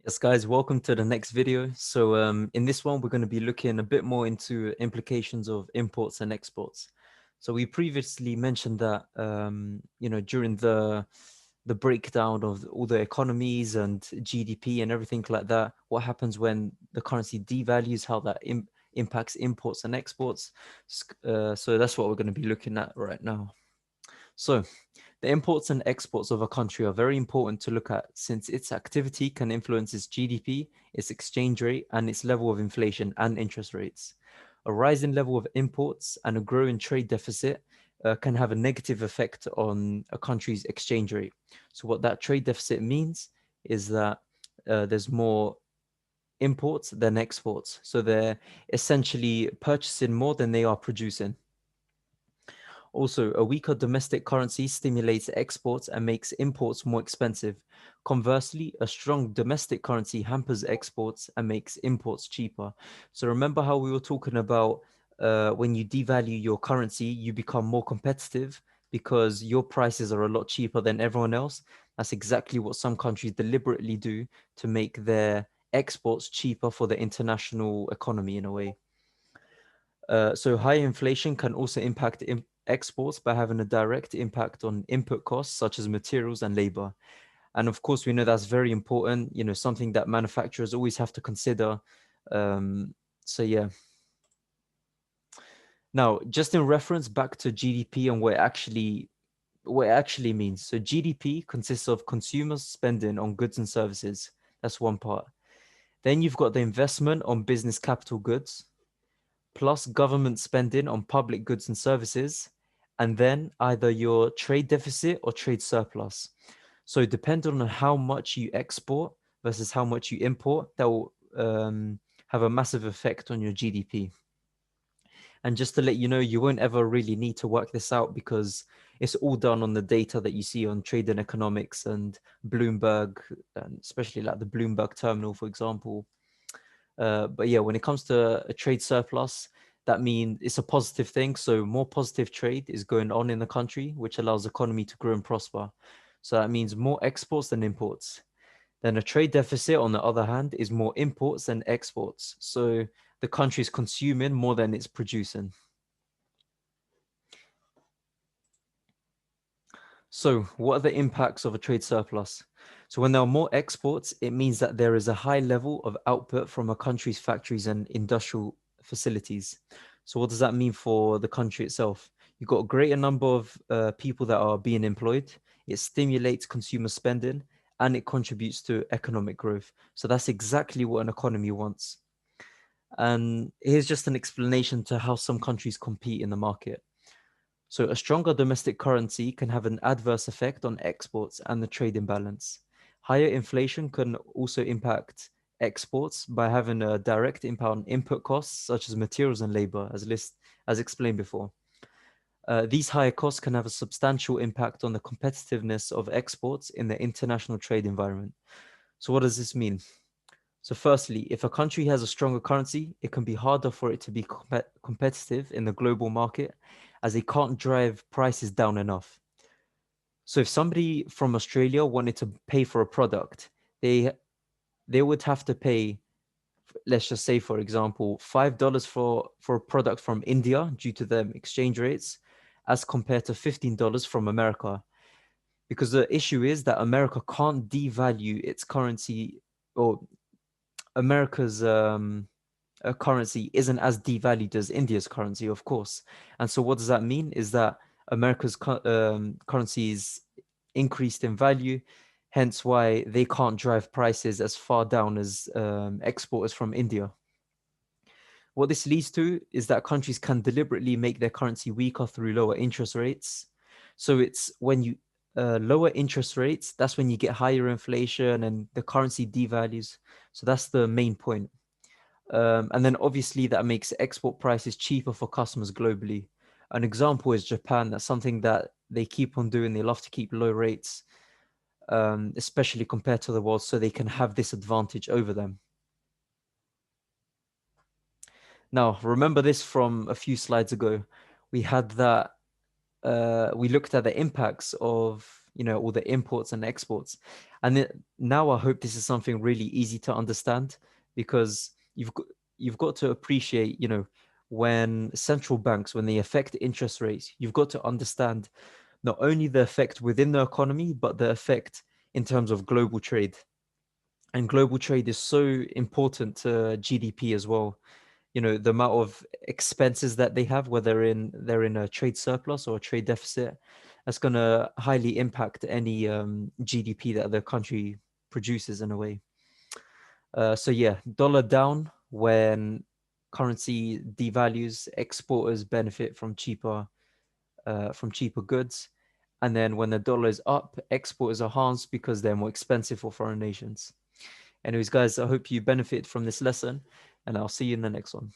Yes, guys, welcome to the next video. In this one, we're going to be looking a bit more into implications of imports and exports. So we previously mentioned that, during the breakdown of all the economies and GDP and everything like that, what happens when the currency devalues, how that impacts imports and exports. So that's what we're going to be looking at right now. So the imports and exports of a country are very important to look at since its activity can influence its GDP, its exchange rate, and its level of inflation and interest rates. A rising level of imports and a growing trade deficit can have a negative effect on a country's exchange rate. So what that trade deficit means is that there's more imports than exports. So they're essentially purchasing more than they are producing. Also, a weaker domestic currency stimulates exports and makes imports more expensive. Conversely, a strong domestic currency hampers exports and makes imports cheaper. So remember how we were talking about when you devalue your currency, you become more competitive because your prices are a lot cheaper than everyone else. That's exactly what some countries deliberately do to make their exports cheaper for the international economy in a way. So high inflation can also impact exports by having a direct impact on input costs such as materials and labor. And of course, we know that's very important, something that manufacturers always have to consider. Um, so yeah. Now, just in reference back to GDP and what it actually means. So GDP consists of consumers spending on goods and services. That's one part. Then you've got the investment on business capital goods, plus government spending on public goods and services, and then either your trade deficit or trade surplus. So depending on how much you export versus how much you import, that will have a massive effect on your GDP. And just to let you know, you won't ever really need to work this out because it's all done on the data that you see on Trade and Economics and Bloomberg, and especially like the Bloomberg terminal, for example. But yeah, when it comes to a trade surplus, that means it's a positive thing. So more positive trade is going on in the country, which allows the economy to grow and prosper. So that means more exports than imports. Then a trade deficit, on the other hand, is more imports than exports. So the country is consuming more than it's producing. So what are the impacts of a trade surplus? So when there are more exports, it means that there is a high level of output from a country's factories and industrial facilities. So what does that mean for the country itself? You've got a greater number of people that are being employed. It stimulates consumer spending and it contributes to economic growth. So that's exactly what an economy wants. And here's just an explanation to how some countries compete in the market. So a stronger domestic currency can have an adverse effect on exports and the trade imbalance. Higher inflation can also impact exports by having a direct impact on input costs such as materials and labor, as explained before. These higher costs can have a substantial impact on the competitiveness of exports in the international trade environment. So what does this mean? So firstly, if a country has a stronger currency, it can be harder for it to be competitive in the global market as they can't drive prices down enough. So if somebody from Australia wanted to pay for a product, they they would have to pay, let's just say, for example, $5 for a product from India due to them exchange rates, as compared to $15 from America. Because the issue is that America can't devalue its currency, or America's currency isn't as devalued as India's currency, of course. And so what does that mean? Is that America's currency is increased in value, hence why they can't drive prices as far down as exporters from India. What this leads to is that countries can deliberately make their currency weaker through lower interest rates. So it's when you lower interest rates, that's when you get higher inflation and the currency devalues. So that's the main point. And then obviously that makes export prices cheaper for customers globally. An example is Japan. That's something that they keep on doing. They love to keep low rates, especially compared to the world, so they can have this advantage over them. Now, remember this from a few slides ago. We had that, we looked at the impacts of all the imports and exports. And now I hope this is something really easy to understand, because you've got to appreciate, when central banks, when they affect interest rates, you've got to understand not only the effect within the economy, but the effect in terms of global trade. And global trade is so important to GDP as well. The amount of expenses that they have, whether they're in a trade surplus or a trade deficit, that's going to highly impact any GDP that the country produces in a way. So yeah, dollar down when currency devalues, exporters benefit from cheaper goods. And then when the dollar is up, exporters are harmed because they're more expensive for foreign nations. Anyways, guys, I hope you benefit from this lesson, and I'll see you in the next one.